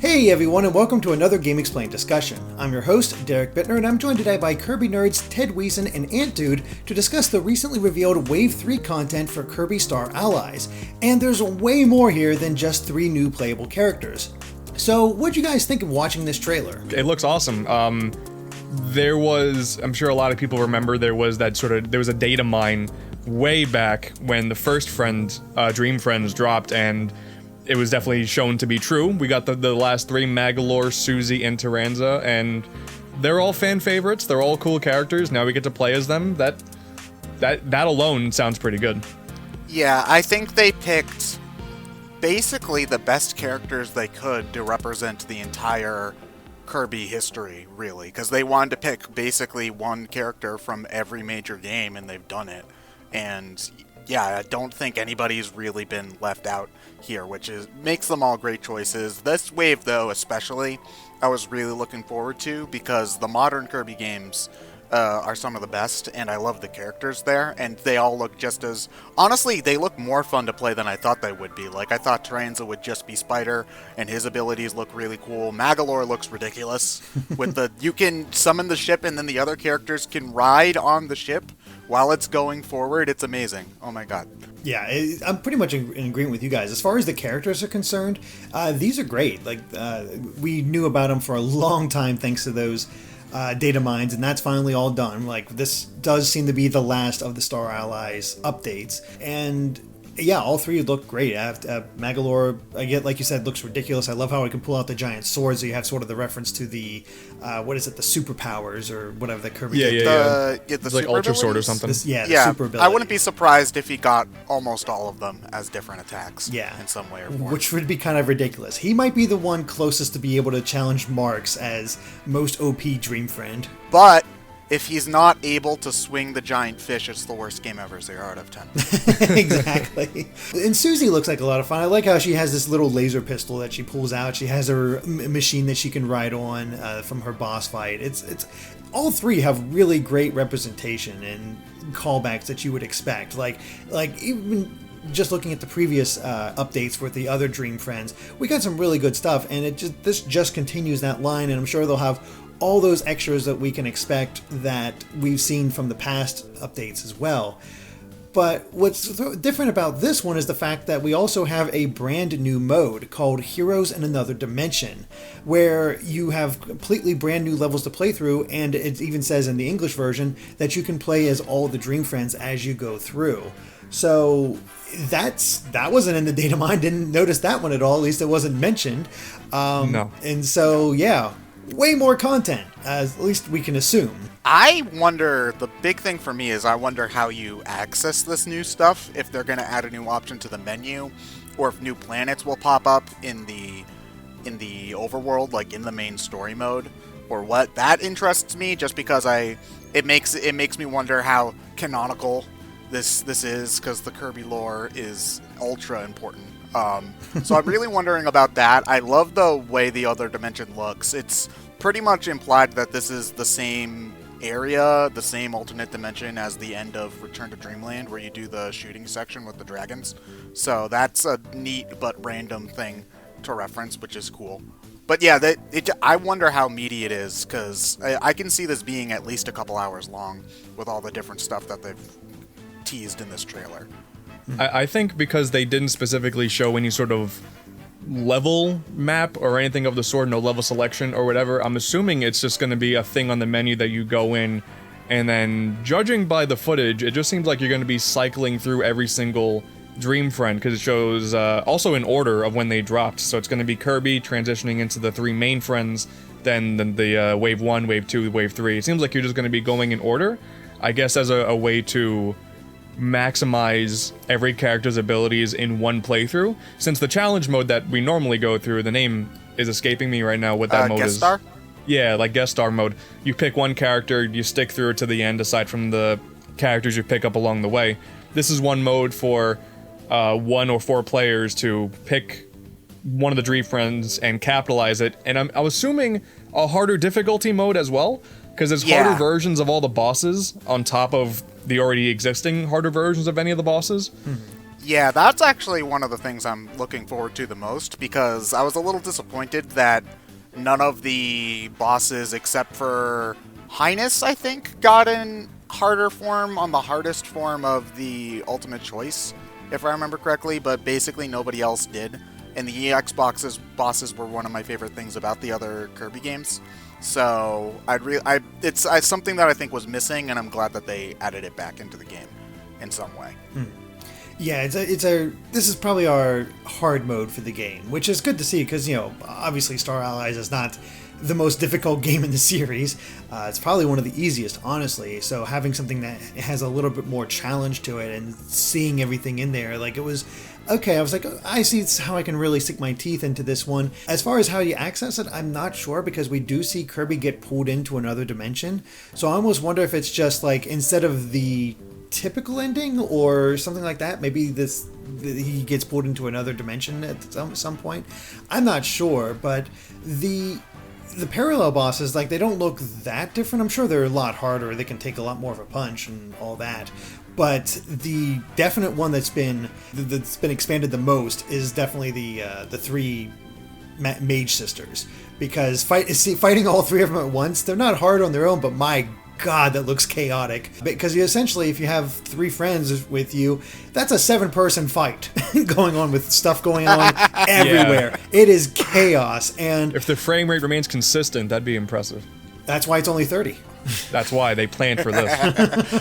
Hey everyone, and welcome to another GameXplain discussion. I'm your host, Derek Bittner, and I'm joined today by Kirby nerds Ted Weeson and Antdude to discuss the recently revealed Wave 3 content for Kirby Star Allies. And there's way more here than just 3 new playable characters. So, what'd you guys think of watching this trailer? It looks awesome. I'm sure a lot of people remember there was a data mine way back when the first Dream Friends dropped, and it was definitely shown to be true. We got the last 3, Magolor, Susie, and Taranza, and they're all fan favorites. They're all cool characters. Now we get to play as them. That alone sounds pretty good. Yeah, I think they picked basically the best characters they could to represent the entire Kirby history, really, because they wanted to pick basically one character from every major game, and they've done it. And yeah, I don't think anybody's really been left out here, which makes them all great choices. This wave, though, especially, I was really looking forward to, because the modern Kirby games are some of the best, and I love the characters there, and they all look just as... Honestly, they look more fun to play than I thought they would be. Like, I thought Taranza would just be Spider, and his abilities look really cool. Magolor looks ridiculous. You can summon the ship, and then the other characters can ride on the ship while it's going forward. It's amazing. Oh my god. Yeah, I'm pretty much in agreement with you guys. As far as the characters are concerned, these are great. Like, we knew about them for a long time thanks to those data mines, and that's finally all done. Like, this does seem to be the last of the Star Allies updates, and yeah, all 3 look great. Magolor, like you said, looks ridiculous. I love how I can pull out the giant sword, so you have sort of the reference to the the superpowers or whatever the Kirby did. The it's like Ultra Sword or something. The super abilities. I wouldn't be surprised if he got almost all of them as different attacks. Yeah, in some way or form. Which would be kind of ridiculous. He might be the one closest to be able to challenge Marks as most OP Dream Friend. But if he's not able to swing the giant fish, it's the worst game ever, 0 out of 10. Exactly. And Susie looks like a lot of fun. I like how she has this little laser pistol that she pulls out. She has her machine that she can ride on from her boss fight. It's all 3 have really great representation and callbacks that you would expect. Like even just looking at the previous updates with the other Dream Friends, we got some really good stuff, and this just continues that line, and I'm sure they'll have all those extras that we can expect that we've seen from the past updates as well. But what's different about this one is the fact that we also have a brand new mode called Heroes in Another Dimension, where you have completely brand new levels to play through, and it even says in the English version that you can play as all the Dream Friends as you go through. So that wasn't in the data mine. Didn't notice that one at all. At least it wasn't mentioned. No. And so, yeah, way more content, at least we can assume. I wonder, the big thing for me is I wonder how you access this new stuff, if they're going to add a new option to the menu, or if new planets will pop up in the overworld, like in the main story mode, or what. That interests me, just because it makes me wonder how canonical this is, because the Kirby lore is ultra important. So I'm really wondering about that. I love the way the other dimension looks. It's pretty much implied that this is the same area, the same alternate dimension as the end of Return to Dreamland, where you do the shooting section with the dragons. So that's a neat but random thing to reference, which is cool. But yeah, I wonder how meaty it is, because I can see this being at least a couple hours long with all the different stuff that they've teased in this trailer. I think because they didn't specifically show any sort of level map or anything of the sort, no level selection or whatever, I'm assuming it's just going to be a thing on the menu that you go in, and then judging by the footage, it just seems like you're going to be cycling through every single Dream Friend, because it shows also in order of when they dropped. So it's going to be Kirby transitioning into the 3 main friends, then the Wave 1, Wave 2, Wave 3. It seems like you're just going to be going in order, I guess, as a way to maximize every character's abilities in one playthrough. Since the challenge mode that we normally go through, the name is escaping me right now what that mode guest is. Star? Yeah, like guest star mode. You pick one character, you stick through it to the end, aside from the characters you pick up along the way. This is one mode for 1 or 4 players to pick one of the Dream Friends and capitalize it. And I'm assuming a harder difficulty mode as well, because there's harder versions of all the bosses on top of the already existing harder versions of any of the bosses. Yeah, that's actually one of the things I'm looking forward to the most, because I was a little disappointed that none of the bosses except for Highness, I think, got in harder form on the hardest form of the Ultimate Choice, if I remember correctly, but basically nobody else did. And the EX bosses were one of my favorite things about the other Kirby games. So it's something that I think was missing, and I'm glad that they added it back into the game in some way. Yeah, this is probably our hard mode for the game, which is good to see because, obviously Star Allies is not the most difficult game in the series. It's probably one of the easiest, honestly. So having something that has a little bit more challenge to it and seeing everything in there, like, it was okay. I was like, I see how I can really sink my teeth into this one. As far as how you access it, I'm not sure, because we do see Kirby get pulled into another dimension. So I almost wonder if it's just like, instead of the typical ending or something like that, maybe he gets pulled into another dimension at some point. I'm not sure, but the parallel bosses, like, they don't look that different. I'm sure they're a lot harder. They can take a lot more of a punch and all that. But the definite one that's been expanded the most is definitely the three Mage Sisters, because fighting all three of them at once, they're not hard on their own, but my God, that looks chaotic. Because essentially, if you have three friends with you, that's a 7-person fight going on, with stuff going on everywhere. Yeah. It is chaos, and if the frame rate remains consistent, that'd be impressive. That's why it's only 30. That's why they planned for this.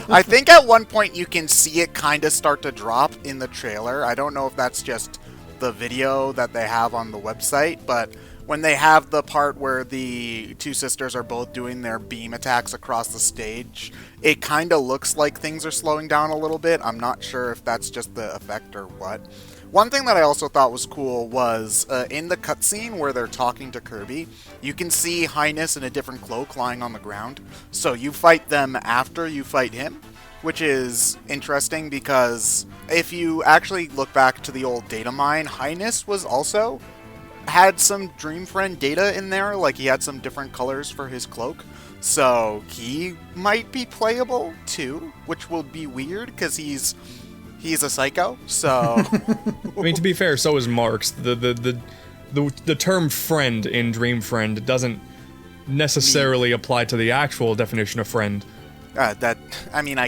I think at one point you can see it kind of start to drop in the trailer. I don't know if that's just the video that they have on the website, but when they have the part where the two sisters are both doing their beam attacks across the stage, it kind of looks like things are slowing down a little bit. I'm not sure if that's just the effect or what. One thing that I also thought was cool was in the cutscene where they're talking to Kirby, you can see Highness in a different cloak lying on the ground. So you fight them after you fight him, which is interesting because if you actually look back to the old data mine, Highness was also had some Dream Friend data in there, like he had some different colors for his cloak. So he might be playable too, which will be weird because he's a psycho, so... I mean, to be fair, so is Mark's. The term friend in Dream Friend doesn't necessarily apply to the actual definition of friend. I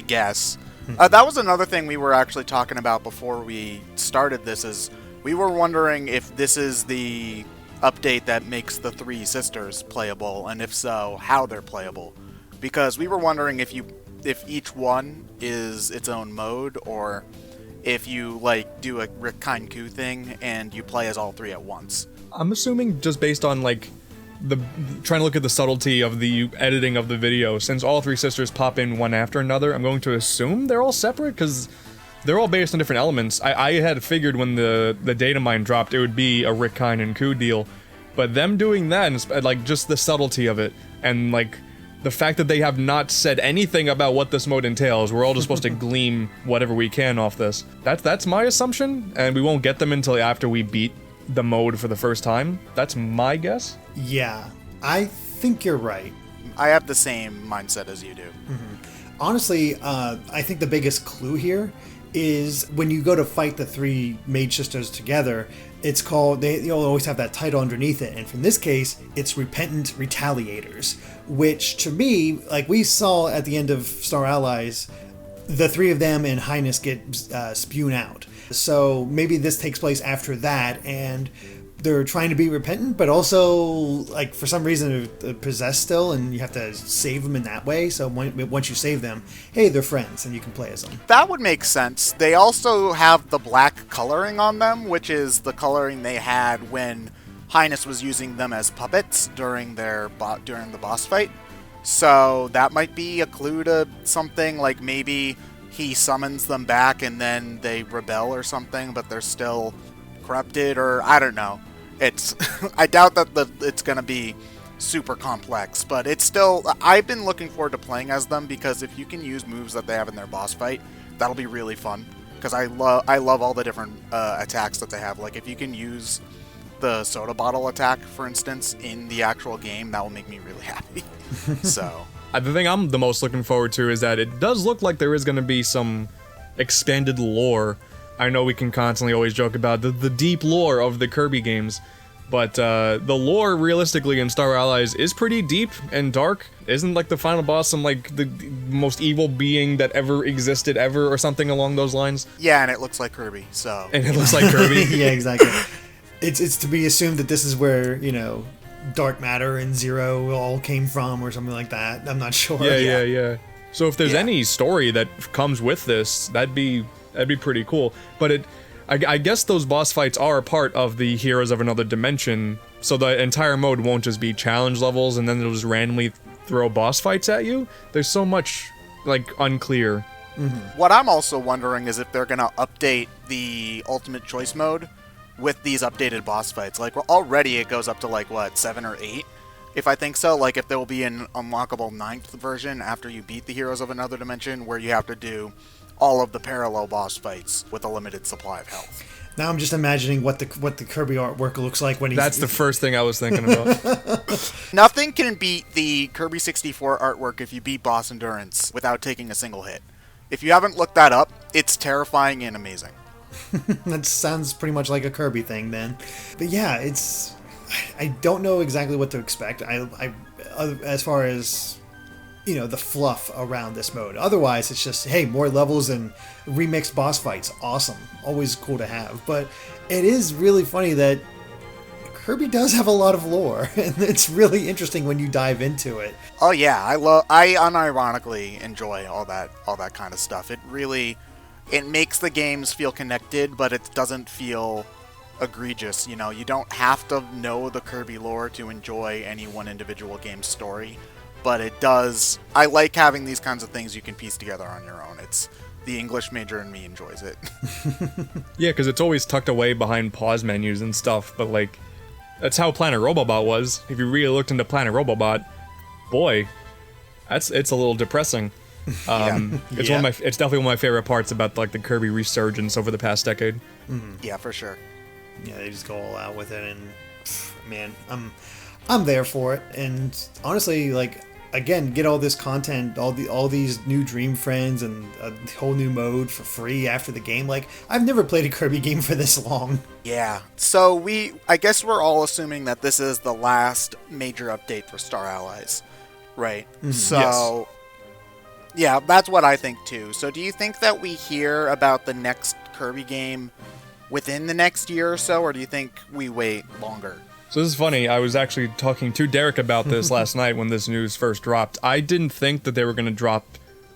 guess. That was another thing we were actually talking about before we started this, is we were wondering if this is the update that makes the three sisters playable, and if so, how they're playable. Because we were wondering if each one is its own mode, or if you do a Rick Kind-Ku thing and you play as all three at once. I'm assuming, just based on trying to look at the subtlety of the editing of the video, since all three sisters pop in one after another, I'm going to assume they're all separate, because they're all based on different elements. I had figured when the data mine dropped it would be a Rick Kind and Ku deal, but them doing that, and just the subtlety of it, and the fact that they have not said anything about what this mode entails, we're all just supposed to glean whatever we can off this. That's my assumption, and we won't get them until after we beat the mode for the first time. That's my guess. Yeah, I think you're right. I have the same mindset as you do. Mm-hmm. Honestly, I think the biggest clue here is when you go to fight the three Mage Sisters together, it's called, you'll always have that title underneath it, and from this case, it's Repentant Retaliators, which to me, we saw at the end of Star Allies, the three of them and Highness get spewed out. So maybe this takes place after that, and they're trying to be repentant, but also, for some reason, they're possessed still, and you have to save them in that way. So once you save them, hey, they're friends, and you can play as them. That would make sense. They also have the black coloring on them, which is the coloring they had when Highness was using them as puppets during the boss fight. So that might be a clue to something, maybe he summons them back and then they rebel or something, but they're still corrupted, or I don't know. I doubt that it's going to be super complex, but it's still, I've been looking forward to playing as them, because if you can use moves that they have in their boss fight, that'll be really fun, because I love all the different attacks that they have. If you can use the soda bottle attack, for instance, in the actual game, that will make me really happy. So the thing I'm the most looking forward to is that it does look like there is going to be some expanded lore I know we can constantly always joke about the deep lore of the Kirby games, but the lore realistically in Star Allies is pretty deep and dark. Isn't like the final boss some like the most evil being that ever existed ever or something along those lines? Yeah, and it looks like Kirby, so. And it looks like Kirby. Yeah, exactly. It's to be assumed that this is where, dark matter and Zero all came from or something like that. I'm not sure. Yeah. So if there's any story that comes with this, that'd be pretty cool. But I guess those boss fights are a part of the Heroes of Another Dimension, so the entire mode won't just be challenge levels and then they'll just randomly throw boss fights at you. There's so much, like, unclear. Mm-hmm. What I'm also wondering is if they're gonna update the Ultimate Choice mode with these updated boss fights. Like, already it goes up to, like, what, 7 or 8? If I think so, like, if there will be an unlockable 9th version after you beat the Heroes of Another Dimension, where you have to do all of the parallel boss fights with a limited supply of health. Now I'm just imagining what the Kirby artwork looks like when he's... That's the first thing I was thinking about. Nothing can beat the Kirby 64 artwork if you beat Boss Endurance without taking a single hit. If you haven't looked that up, it's terrifying and amazing. That sounds pretty much like a Kirby thing then. But yeah, I don't know exactly what to expect. I as far as the fluff around this mode. Otherwise, it's just, hey, more levels and remixed boss fights. Awesome. Always cool to have. But it is really funny that Kirby does have a lot of lore, and it's really interesting when you dive into it. Oh yeah, I unironically enjoy all that kind of stuff. It makes the games feel connected, but it doesn't feel egregious. You don't have to know the Kirby lore to enjoy any one individual game's story, but it does. I like having these kinds of things you can piece together on your own. It's the English major in me enjoys it. Yeah, because it's always tucked away behind pause menus and stuff, but like, that's how Planet Robobot was. If you really looked into Planet Robobot, boy, it's a little depressing. It's definitely one of my favorite parts about like the Kirby resurgence over the past decade. Mm-hmm. Yeah, for sure. Yeah, they just go all out with it, and man, I'm there for it. And honestly, like, again, get all this content, all these new Dream Friends and a whole new mode for free after the game. Like, I've never played a Kirby game for this long. Yeah. So I guess we're all assuming that this is the last major update for Star Allies, right? Mm-hmm. So. Yes. Yeah, that's what I think too. So do you think that we hear about the next Kirby game within the next year or so, or do you think we wait longer? So this is funny, I was actually talking to Derek about this last night when this news first dropped. I didn't think that they were going to drop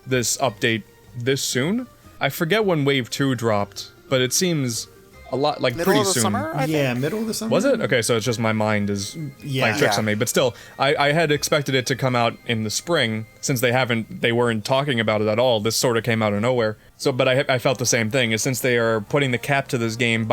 this update this soon. I forget when Wave 2 dropped, but it seems a lot like middle pretty of the soon. Summer, I think? Middle of the summer. Was it? Okay, so it's just my mind is playing tricks on me. But still, I had expected it to come out in the spring, since they weren't talking about it at all. This sort of came out of nowhere. So, but I felt the same thing. Is since they are putting the cap to this game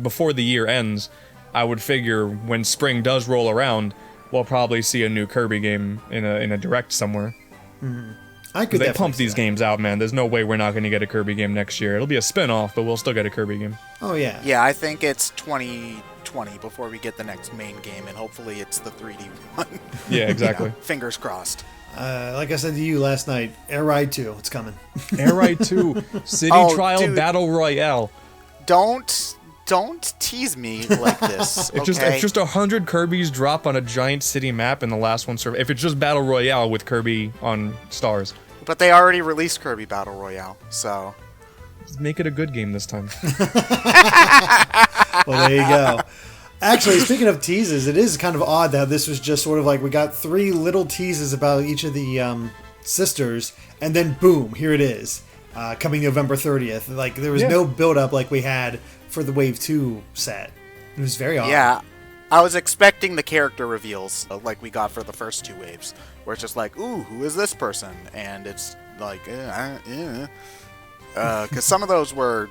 before the year ends, I would figure when spring does roll around, we'll probably see a new Kirby game in a direct somewhere. Mm-hmm. I could. They pump these games out, man. There's no way we're not going to get a Kirby game next year. It'll be a spin-off, but we'll still get a Kirby game. Oh yeah. Yeah, I think it's 2020 before we get the next main game, and hopefully it's the 3D one. Yeah, exactly. Fingers crossed. Like I said to you last night, Air Ride 2, it's coming. Air Ride 2, City Trial dude. Battle Royale. Don't tease me like this. If just 100 Kirbys drop on a giant city map and the last one survives. If it's just Battle Royale with Kirby on stars. But they already released Kirby Battle Royale, so... Just make it a good game this time. Well, there you go. Actually, speaking of teases, it is kind of odd that this was just sort of like we got 3 little teases about each of the sisters, and then boom, here it is, coming November 30th. Like, there was no build-up like we had for the Wave 2 set. It was very odd. Yeah, I was expecting the character reveals like we got for the first 2 waves, where it's just like, ooh, who is this person? And it's like, because some of those were...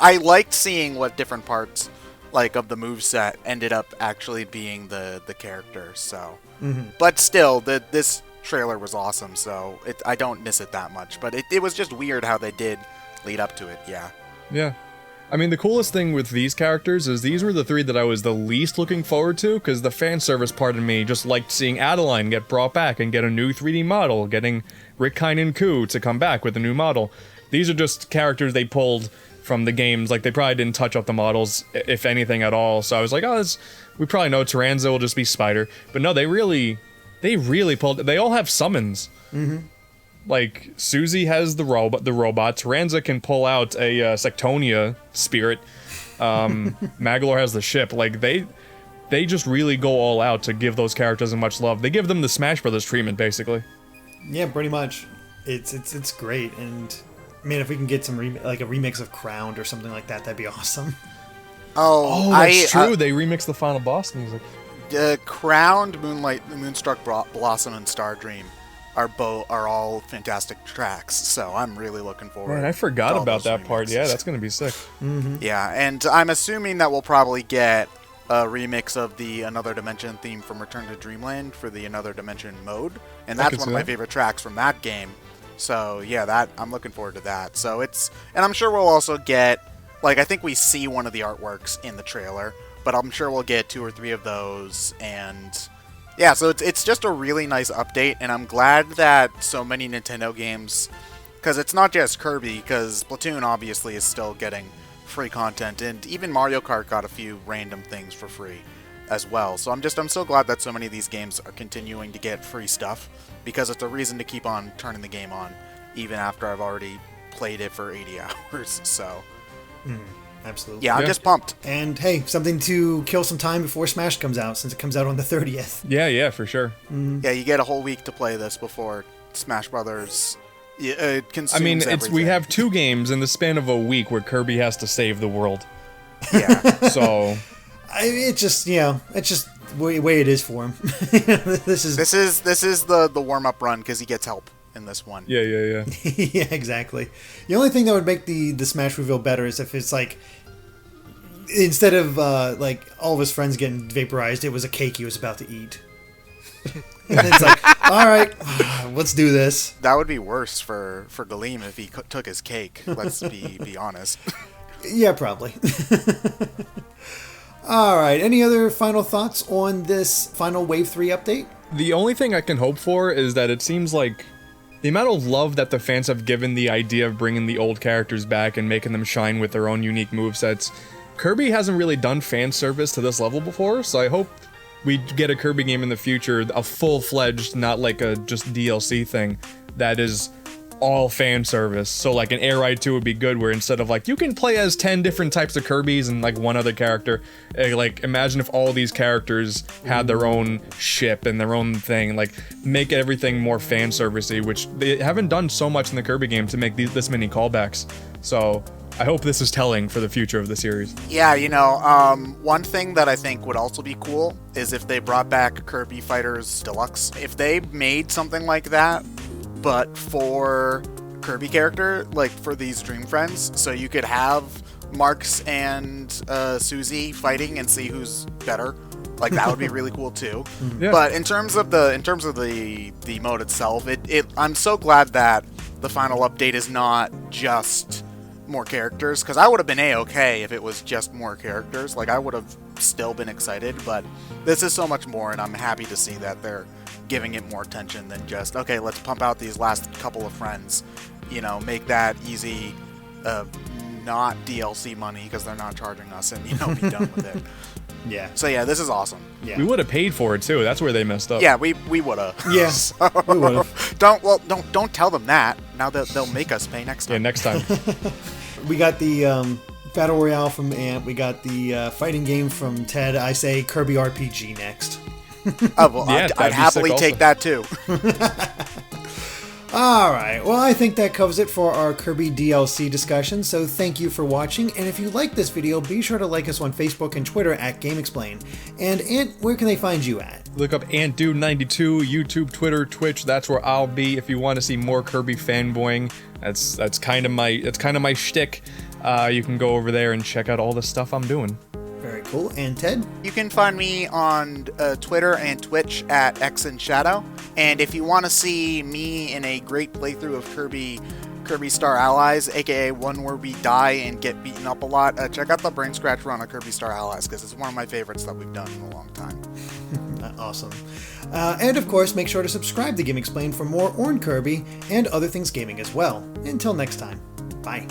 I liked seeing what different parts like of the moveset ended up actually being the character, so... Mm-hmm. But still, this trailer was awesome, so I don't miss it that much. But it was just weird how they did lead up to it, yeah. Yeah. I mean, the coolest thing with these characters is these were the 3 that I was the least looking forward to, because the fan service part of me just liked seeing Adeline get brought back and get a new 3D model, getting Rick Kynan Ku to come back with a new model. These are just characters they pulled from the games. Like, they probably didn't touch up the models, if anything at all. So I was like, oh, we probably know Taranza will just be Spider. But no, they really pulled. They all have summons. Mm-hmm. Like, Susie has the robot. Taranza can pull out a Sectonia spirit. Magolor has the ship. Like, they just really go all out to give those characters as much love. They give them the Smash Brothers treatment, basically. Yeah, pretty much. It's great, and man, if we can get some like a remix of Crowned or something like that, that'd be awesome. Oh, that's true. They remixed the final boss music. Crowned, Moonlight, Moonstruck Blossom, and Star Dream are all fantastic tracks. So I'm really looking forward. Man, I forgot about that part. Yeah, that's gonna be sick. Mm-hmm. Yeah, and I'm assuming that we'll probably get a remix of the Another Dimension theme from Return to Dreamland for the Another Dimension mode, and that's one of my favorite tracks from that game. So yeah, I'm looking forward to that. So and I'm sure we'll also get, like, I think we see one of the artworks in the trailer, but I'm sure we'll get 2 or 3 of those, and yeah, so it's just a really nice update, and I'm glad that so many Nintendo games, because it's not just Kirby, because Splatoon obviously is still getting free content, and even Mario Kart got a few random things for free as well. So I'm so glad that so many of these games are continuing to get free stuff, because it's a reason to keep on turning the game on even after I've already played it for 80 hours. So absolutely. Yeah, I'm just pumped. And hey, something to kill some time before Smash comes out, since it comes out on the 30th. Yeah, for sure. Yeah, you get a whole week to play this before Smash Brothers consumes I mean, everything. we have 2 games in the span of a week where Kirby has to save the world. Yeah. So it's just the way it is for him. This is the warm-up run, because he gets help in this one. Yeah. yeah, exactly. The only thing that would make the Smash reveal better is if it's like, instead of like all of his friends getting vaporized, it was a cake he was about to eat. And it's like, all right, let's do this. That would be worse for Galeem if he took his cake. Let's be honest. Yeah, probably. All right. Any other final thoughts on this final Wave 3 update? The only thing I can hope for is that it seems like the amount of love that the fans have given the idea of bringing the old characters back and making them shine with their own unique movesets. Kirby hasn't really done fan service to this level before, so I hope we get a Kirby game in the future, a full-fledged, not like a just DLC thing, that is all fan service. So like an Air Ride 2 would be good, where instead of like, you can play as 10 different types of Kirbys and like one other character, like imagine if all these characters had their own ship and their own thing, like make everything more fan servicey, which they haven't done so much in the Kirby game to make this many callbacks. So I hope this is telling for the future of the series. Yeah, one thing that I think would also be cool is if they brought back Kirby Fighters Deluxe. If they made something like that, but for Kirby character, like for these Dream Friends, so you could have Marks and Susie fighting and see who's better. Like, that would be really cool too. Yeah. But in terms of the mode itself, I'm so glad that the final update is not just more characters, because I would have been A-okay if it was just more characters. Like, I would have still been excited, but this is so much more, and I'm happy to see that they're giving it more attention than just, okay, let's pump out these last couple of friends, make that easy, not DLC money, because they're not charging us, and be done with it. Yeah. So yeah, this is awesome. Yeah. We would have paid for it too. That's where they messed up. Yeah, we would have. Yeah. So, we would have. Don't tell them that. Now they'll make us pay next time. Yeah, next time. We got the Battle Royale from Ant. We got the fighting game from Ted. I say Kirby RPG next. Oh, well, yeah, I'd happily take that too. Alright, well, I think that covers it for our Kirby DLC discussion, so thank you for watching, and if you like this video, be sure to like us on Facebook and Twitter at GameXplain. And Ant, where can they find you at? Look up AntDude92, YouTube, Twitter, Twitch, that's where I'll be if you want to see more Kirby fanboying. That's kind of my shtick. You can go over there and check out all the stuff I'm doing. Very cool. And Ted? You can find me on Twitter and Twitch at XandShadow. And if you want to see me in a great playthrough of Kirby Star Allies, aka one where we die and get beaten up a lot, check out the Brain Scratch run of Kirby Star Allies, because it's one of my favorites that we've done in a long time. Awesome. And of course, make sure to subscribe to GameXplain for more on Kirby and other things gaming as well. Until next time, bye.